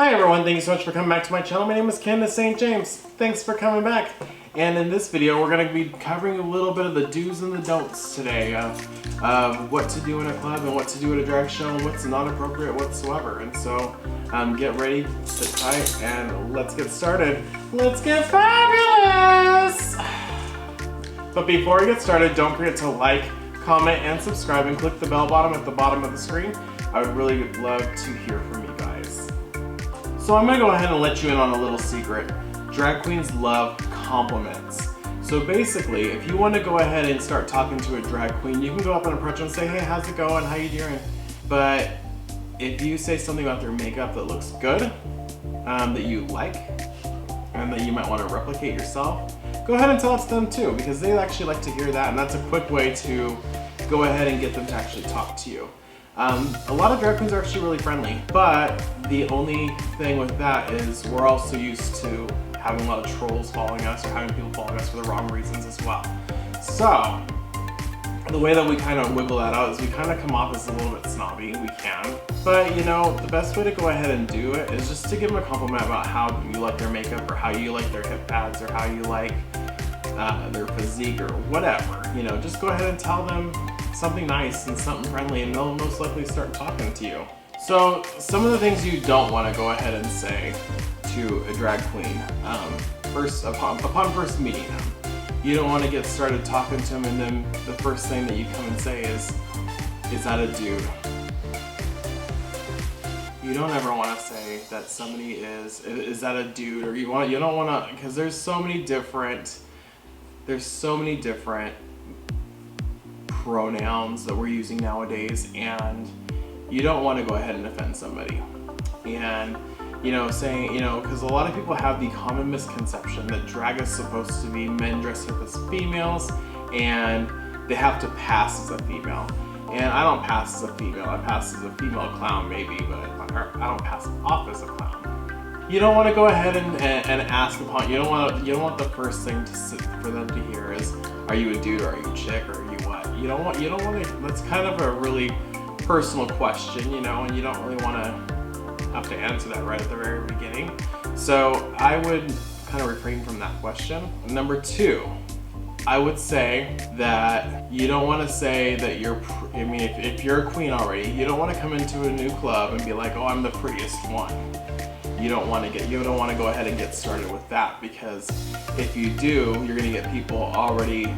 Hi everyone, thank you so much for coming back to my channel. My name is Ken, St. James. Thanks for coming back. And in this video, we're going to be covering a little bit of the do's and the don'ts today of what to do in a club and what to do at a drag show and what's not appropriate whatsoever. And so get ready, sit tight, and let's get started. Let's get fabulous! But before we get started, don't forget to like, comment, and subscribe, and click the bell button at the bottom of the screen. I would really love to hear from you guys. So I'm gonna go ahead and let you in on a little secret. Drag queens love compliments. So basically, if you want to go ahead and start talking to a drag queen, you can go up and approach them and say, hey, how's it going? How you doing? But if you say something about their makeup that looks good, that you like, and that you might want to replicate yourself, go ahead and tell it to them too, because they actually like to hear that, and that's a quick way to go ahead and get them to actually talk to you. A lot of drag queens are actually really friendly, but the only thing with that is we're also used to having a lot of trolls following us or having people following us for the wrong reasons as well. So the way that we kind of wiggle that out is we kind of come off as a little bit snobby. We can, but you know, the best way to go ahead and do it is just to give them a compliment about how you like their makeup, or how you like their hip pads, or how you like their physique, or whatever. You know, just go ahead and tell them something nice and something friendly, and they'll most likely start talking to you. So some of the things you don't want to go ahead and say to a drag queen upon first meeting them. You don't want to get started talking to them and then the first thing that you come and say is that a dude? You don't ever want to say that somebody is that a dude, or you don't want to, because there's so many different pronouns that we're using nowadays, and you don't want to go ahead and offend somebody. And you know, saying, you know, because a lot of people have the common misconception that drag is supposed to be men dressed up as females and they have to pass as a female. And I don't pass as a female. I pass as a female clown maybe, but I don't pass off as a clown. You don't want to go ahead and ask upon. You don't want the first thing for them to hear is, are you a dude, or are you a chick, or are you what? You don't want to. That's kind of a really personal question, you know, and you don't really want to have to answer that right at the very beginning. So I would kind of refrain from that question. Number two, I would say that you don't want to say that if you're a queen already, you don't want to come into a new club and be like, oh, I'm the prettiest one. You don't want to go ahead and get started with that, because if you do, you're going to get people already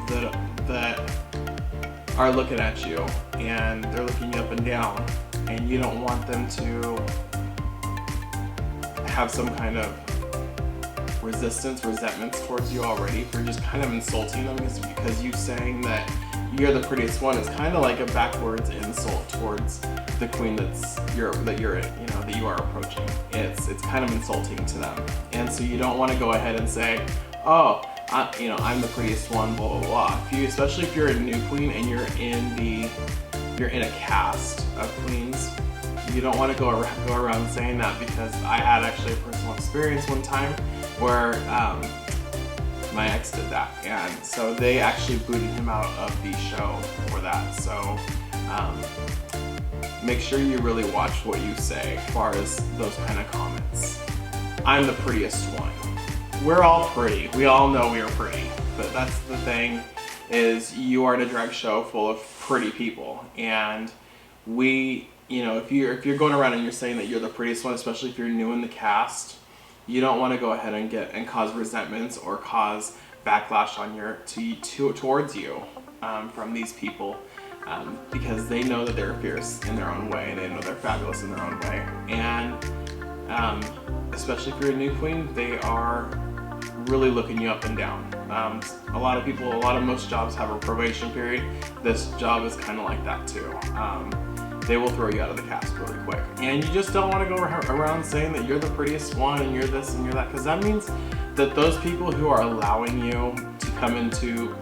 that are looking at you, and they're looking you up and down, and you don't want them to have some kind of resentment towards you already for just kind of insulting them, because you saying that you're the prettiest one is kind of like a backwards insult towards the queen that you are approaching. It's kind of insulting to them, and so you don't want to go ahead and say, oh, I'm the prettiest one, blah blah blah. Especially if you're a new queen and you're in a cast of queens, you don't want to go around saying that, because I had actually a personal experience one time where my ex did that, and so they actually booted him out of the show for that. So make sure you really watch what you say as far as those kind of comments. I'm the prettiest one. We're all pretty. We all know we are pretty, but that's the thing, is you are in a drag show full of pretty people, and if you're going around and you're saying that you're the prettiest one, especially if you're new in the cast, you don't want to go ahead and cause resentments or cause backlash towards you from these people, because they know that they're fierce in their own way, and they know they're fabulous in their own way. And especially if you're a new queen, they are really looking you up and down. Most jobs have a probation period. This job is kind of like that too. They will throw you out of the cast really quick. And you just don't want to go around saying that you're the prettiest one and you're this and you're that, because that means that those people who are allowing you to come into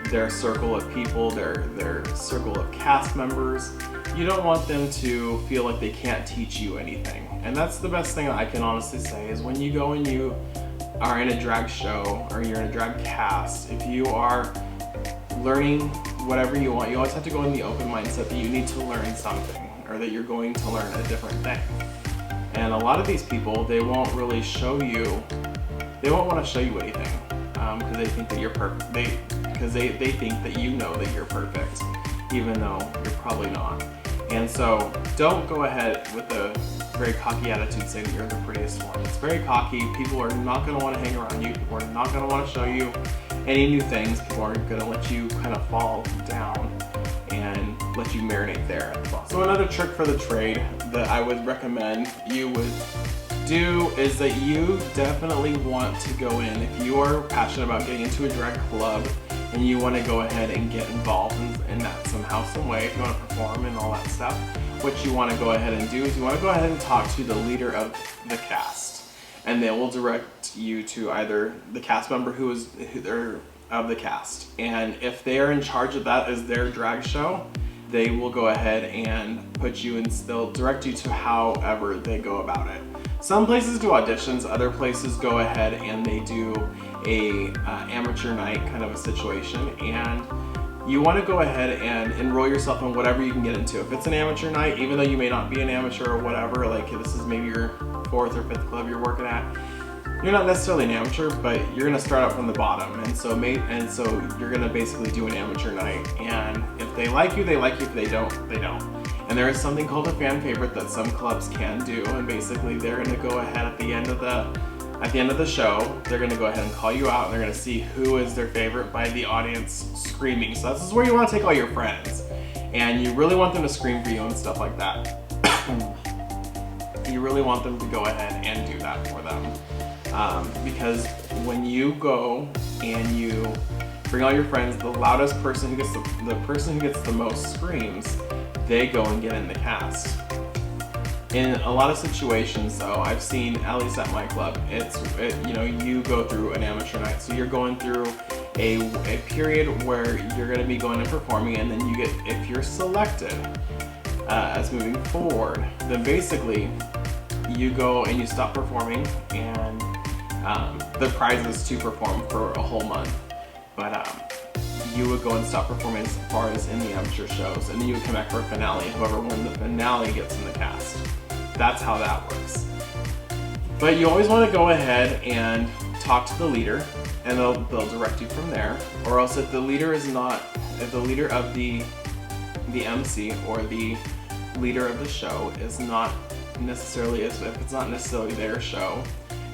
their circle of people, their circle of cast members, you don't want them to feel like they can't teach you anything. And that's the best thing that I can honestly say, is when you go and you are in a drag show or you're in a drag cast, if you are learning whatever you want, you always have to go in the open mindset that you need to learn something, or that you're going to learn a different thing. And a lot of these people, they won't really show you, they won't want to show you anything because they think that you're perfect. Because they think that you know that you're perfect, even though you're probably not. And so don't go ahead with a very cocky attitude saying that you're the prettiest one. It's very cocky. People are not going to want to hang around you. People are not going to want to show you any new things. People are going to let you kind of fall down and let you marinate there at the bottom. So another trick for the trade that I would recommend you would do is that you definitely want to go in, if you are passionate about getting into a drag club and you want to go ahead and get involved in that somehow, some way, if you want to perform and all that stuff, what you want to go ahead and do is you want to go ahead and talk to the leader of the cast, and they will direct you to either the cast member who they're of the cast, and if they are in charge of that as their drag show, they will go ahead and put you in, they'll direct you to however they go about it. Some places do auditions, other places go ahead and they do a amateur night kind of a situation, and you want to go ahead and enroll yourself in whatever you can get into. If it's an amateur night, even though you may not be an amateur or whatever, like this is maybe your 4th or 5th club you're working at, you're not necessarily an amateur, but you're gonna start out from the bottom, and so you're gonna basically do an amateur night. And if they like you, they like you. If they don't, they don't. And there is something called a fan favorite that some clubs can do, and basically they're gonna go ahead at the end of the show, they're gonna go ahead and call you out, and they're gonna see who is their favorite by the audience screaming. So this is where you want to take all your friends, and you really want them to scream for you and stuff like that. You really want them to go ahead and do that for them. Because when you go and you bring all your friends, the loudest person who gets the person who gets the most screams, they go and get in the cast. In a lot of situations though, I've seen, at least at my club, you go through an amateur night, so you're going through a period where you're going to be going and performing, and then you get, if you're selected as moving forward, then basically you go and you stop performing, and the prize is to perform for a whole month, but you would go and stop performing as far as in the amateur shows, and then you would come back for a finale. Whoever won the finale gets in the cast. That's how that works. But you always want to go ahead and talk to the leader, and they'll direct you from there. Or else if the leader of the MC or the leader of the show is not necessarily, if it's not necessarily their show,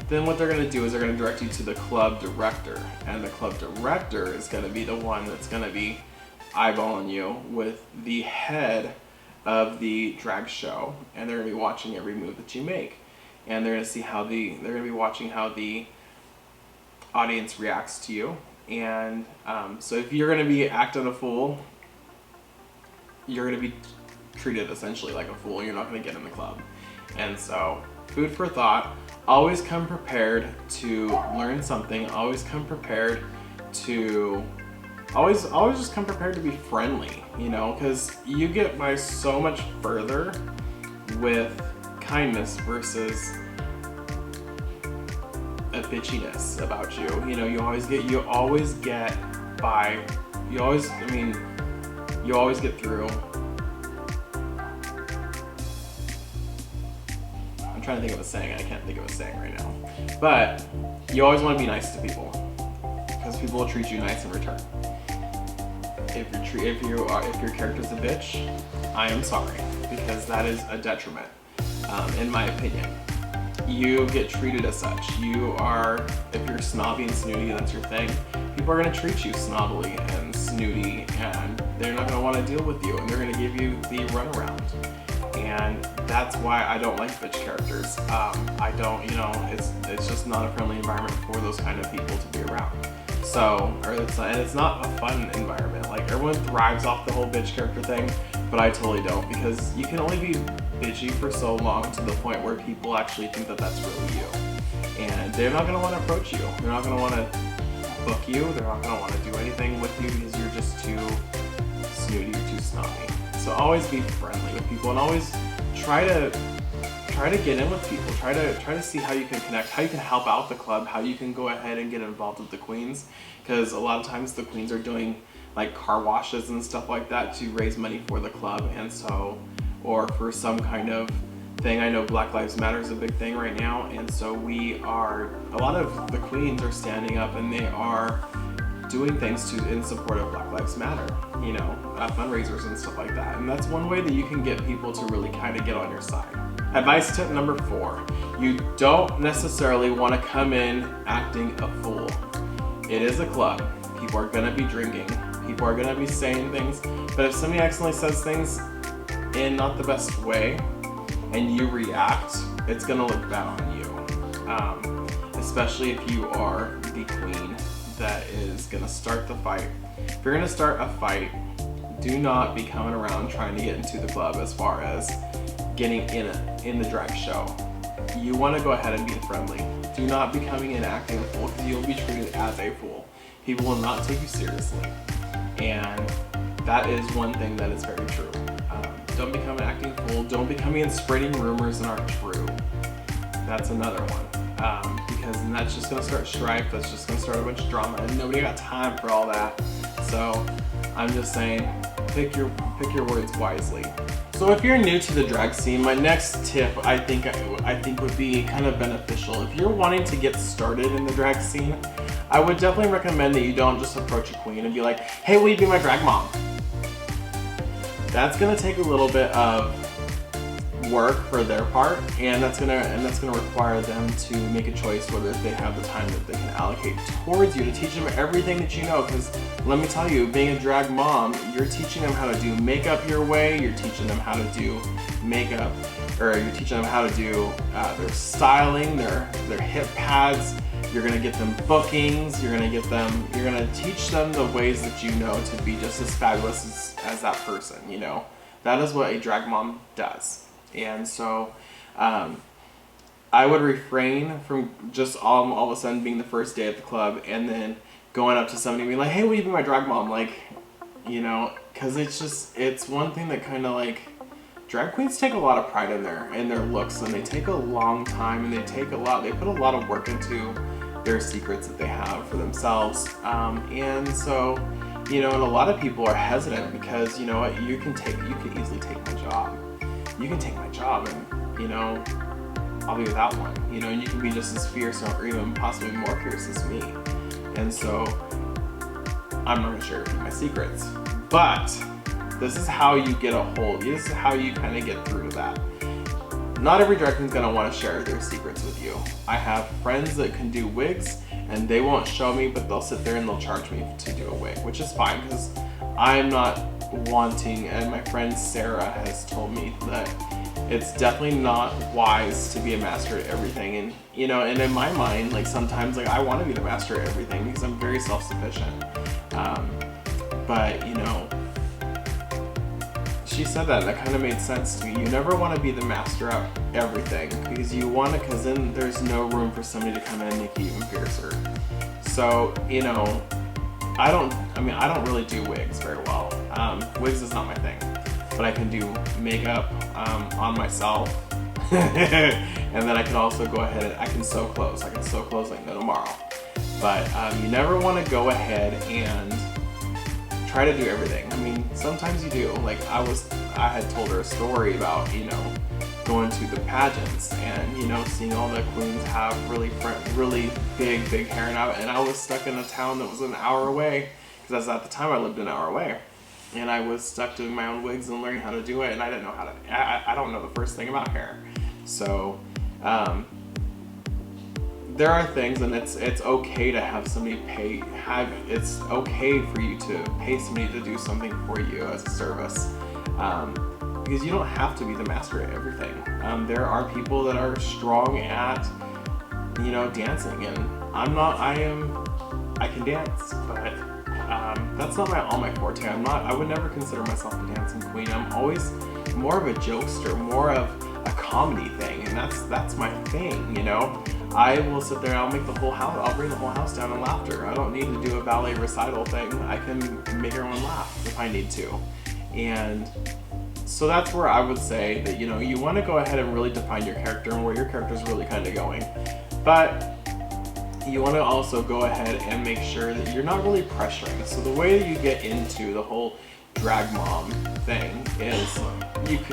then what they're going to do is they're going to direct you to the club director, and the club director is going to be the one that's going to be eyeballing you with the head of the drag show, and they're going to be watching every move that you make, and they're going to see they're going to be watching how the audience reacts to you. And so if you're going to be acting a fool, you're going to be treated essentially like a fool. You're not going to get in the club. And so, food for thought. Always come prepared to learn something. Always come prepared to, always just come prepared to be friendly, because you get by so much further with kindness versus a bitchiness about you. You always get through. I'm trying to think of a saying, I can't think of a saying right now. But you always want to be nice to people, because people will treat you nice in return. If your character's a bitch, I am sorry, because that is a detriment, in my opinion. You get treated as such. If you're snobby and snooty, that's your thing, people are going to treat you snobbily and snooty, and they're not going to want to deal with you, and they're going to give you the runaround. And that's why I don't like bitch characters. I don't, it's just not a friendly environment for those kind of people to be around. And it's not a fun environment. Like, everyone thrives off the whole bitch character thing, but I totally don't, because you can only be bitchy for so long to the point where people actually think that that's really you. And they're not going to want to approach you. They're not going to want to book you. They're not going to want to do anything with you because you're just too snooty or too snobby. So always be friendly with people, and always try to get in with people. Try to see how you can connect, how you can help out the club, how you can go ahead and get involved with the queens, because a lot of times the queens are doing like car washes and stuff like that to raise money for the club, and so, or for some kind of thing. I know Black Lives Matter is a big thing right now, and so a lot of the queens are standing up and they are doing things in support of Black Lives Matter, you know, fundraisers and stuff like that. And that's one way that you can get people to really kind of get on your side. Advice tip number 4, you don't necessarily want to come in acting a fool. It is a club. People are going to be drinking. People are going to be saying things. But if somebody accidentally says things in not the best way and you react, it's going to look bad on you. Especially if you are the queen that is going to start the fight. If you're going to start a fight, do not be coming around trying to get into the club as far as getting in the drag show. You want to go ahead and be friendly. Do not be coming in acting a fool, because you'll be treated as a fool. People will not take you seriously. And that is one thing that is very true. Don't become an acting fool. Don't be coming in spreading rumors that aren't true. That's another one. Because then that's just going to start strife. That's just going to start a bunch of drama, and nobody got time for all that. So I'm just saying, pick your words wisely. So if you're new to the drag scene, my next tip I think would be kind of beneficial. If you're wanting to get started in the drag scene, I would definitely recommend that you don't just approach a queen and be like, hey, will you be my drag mom? That's gonna take a little bit of work for their part, and that's gonna require them to make a choice whether they have the time that they can allocate towards you to teach them everything that you know. Because let me tell you, being a drag mom, you're teaching them how to do makeup your way, you're teaching them how to do makeup, or you're teaching them how to do their styling, their hip pads. You're gonna get them bookings. You're gonna teach them the ways that you know to be just as fabulous as that person. You know, that is what a drag mom does. And so I would refrain from just all of a sudden being the first day at the club and then going up to somebody and being like, hey, will you be my drag mom? Like, you know, because it's one thing that kind of like, drag queens take a lot of pride in their looks, and they take a long time, and they put a lot of work into their secrets that they have for themselves. And so, you know, and a lot of people are hesitant because, you know what, you can easily take my job. You can take my job and, you know, I'll be without one, you know, and you can be just as fierce or even possibly more fierce as me. And so I'm not gonna share with you my secrets, but this is how you get a hold. This is how you kind of get through to that. Not every drag queen's gonna want to share their secrets with you. I have friends that can do wigs and they won't show me, but they'll sit there and they'll charge me to do a wig, which is fine because I'm not wanting, and my friend Sarah has told me that it's definitely not wise to be a master at everything. And you know, and in my mind, like sometimes like I want to be the master at everything because I'm very self-sufficient. But you know, she said that and that kind of made sense to me. You never want to be the master at everything because then there's no room for somebody to come in and make you even fiercer. So, you know, I don't really do wigs very well. Wigs is not my thing, but I can do makeup on myself. And then I can also go ahead and I can sew clothes. I can sew clothes like no tomorrow. But you never want to go ahead and try to do everything. I mean, sometimes you do. Like I had told her a story about, you know, going to the pageants and, you know, seeing all the queens have really big hair, and I was stuck in a town that was an hour away because at the time I lived an hour away, and I was stuck doing my own wigs and learning how to do it, and I didn't know how to. I don't know the first thing about hair, so there are things, and it's okay to have somebody it's okay for you to pay somebody to do something for you as a service, because you don't have to be the master at everything. There are people that are strong at, you know, dancing, and I can dance, but that's not all my forte. I would never consider myself a dancing queen. I'm always more of a jokester, more of a comedy thing, and that's my thing, you know. I will sit there and I'll bring the whole house down in laughter. I don't need to do a ballet recital thing. I can make everyone laugh if I need to. And so that's where I would say that, you know, you want to go ahead and really define your character and where your character is really kind of going. But you want to also go ahead and make sure that you're not really pressuring. So the way that you get into the whole drag mom thing is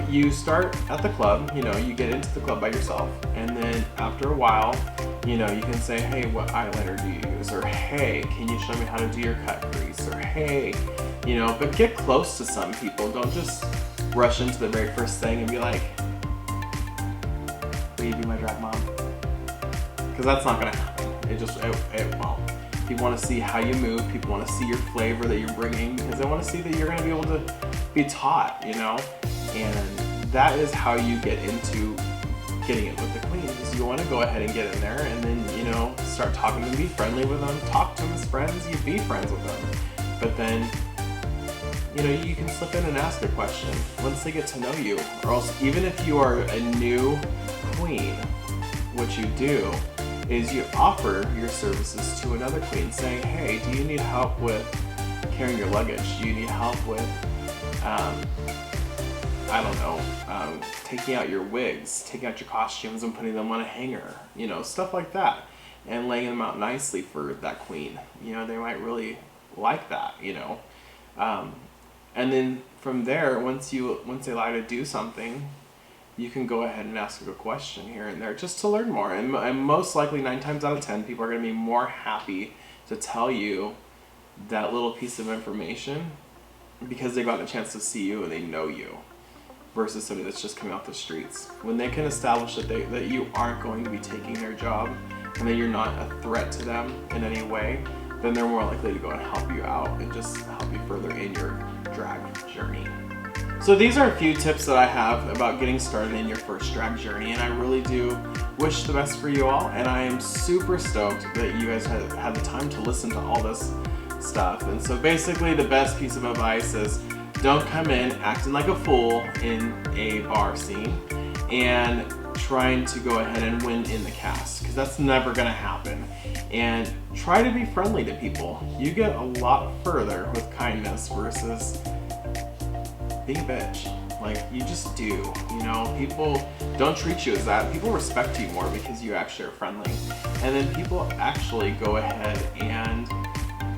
you start at the club, you know, you get into the club by yourself, and then after a while, you know, you can say, hey, what eyeliner do you use? Or hey, can you show me how to do your cut crease? Or hey, you know, but get close to some people. Don't just rush into the very first thing and be like, will you be my drag mom? Because that's not gonna happen. It won't. People want to see how you move. People want to see your flavor that you're bringing, because they want to see that you're going to be able to be taught, you know? And that is how you get into getting it with the queens. You want to go ahead and get in there and then, you know, start talking to them, be friendly with them, talk to them as friends, you be friends with them. But then, you know, you can slip in and ask a question once they get to know you. Or else, even if you are a new queen, what you do is you offer your services to another queen, saying, hey, do you need help with carrying your luggage? Do you need help with, I don't know, taking out your wigs, taking out your costumes and putting them on a hanger, you know, stuff like that, and laying them out nicely for that queen. You know, they might really like that, you know. And then from there, once they allow you to do something, you can go ahead and ask a question here and there just to learn more. And most likely 9 times out of 10, people are going to be more happy to tell you that little piece of information because they got a chance to see you and they know you, versus somebody that's just coming off the streets. When they can establish that you aren't going to be taking their job and that you're not a threat to them in any way, then they're more likely to go and help you out and just help you further in your drag journey. So these are a few tips that I have about getting started in your first drag journey, and I really do wish the best for you all, and I am super stoked that you guys had the time to listen to all this stuff. And so basically the best piece of advice is don't come in acting like a fool in a bar scene and trying to go ahead and win in the cast, because that's never going to happen. And try to be friendly to people. You get a lot further with kindness versus being a bitch. Like, you just do, you know? People don't treat you as that. People respect you more because you actually are friendly. And then people actually go ahead and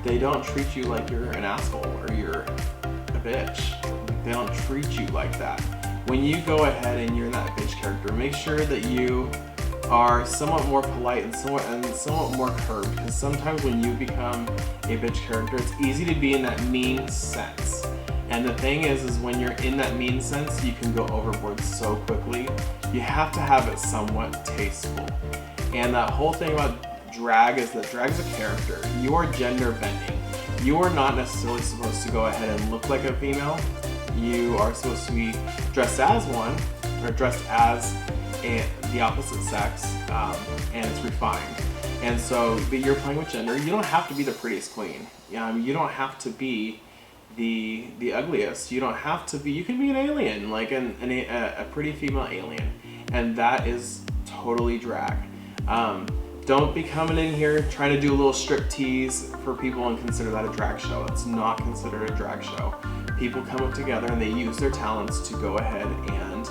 they don't treat you like you're an asshole or you're a bitch. They don't treat you like that. When you go ahead and you're that bitch character, make sure that you are somewhat more polite and somewhat more curved, because sometimes when you become a bitch character, it's easy to be in that mean sense. And the thing is when you're in that mean sense, you can go overboard so quickly. You have to have it somewhat tasteful. And that whole thing about drag is that drag is a character. You are gender bending. You are not necessarily supposed to go ahead and look like a female. You are supposed to be dressed as one, or dressed as the opposite sex, and it's refined. And so, but you're playing with gender. You don't have to be the prettiest queen. You don't have to be the ugliest. You don't have to be. You can be an alien, like a pretty female alien, and that is totally drag. Don't be coming in here trying to do a little strip tease for people and consider that a drag show. It's not considered a drag show. People come up together and they use their talents to go ahead and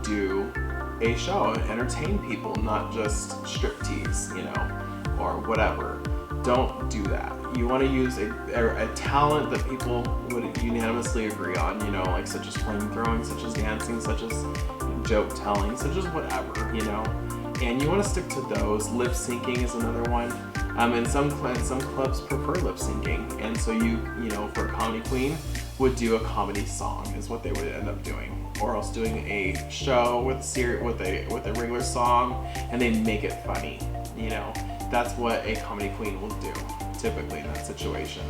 do a show and entertain people, not just strip tease, you know, or whatever. Don't do that. You want to use a talent that people would unanimously agree on, you know, like such as flamethrowing, such as dancing, such as joke telling, such as whatever, you know. And you want to stick to those. Lip syncing is another one. And some clubs prefer lip syncing, and so you know, for a comedy queen, would do a comedy song is what they would end up doing, or else doing a show with a regular song, and they make it funny. You know, that's what a comedy queen will do typically in that situation.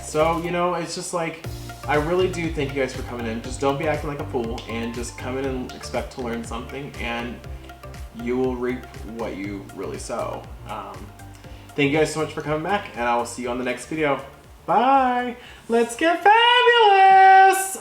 So you know, it's just like, I really do thank you guys for coming in. Just don't be acting like a fool, and just come in and expect to learn something, and you will reap what you really sow. Thank you guys so much for coming back, and I will see you on the next video. Bye! Let's get fabulous!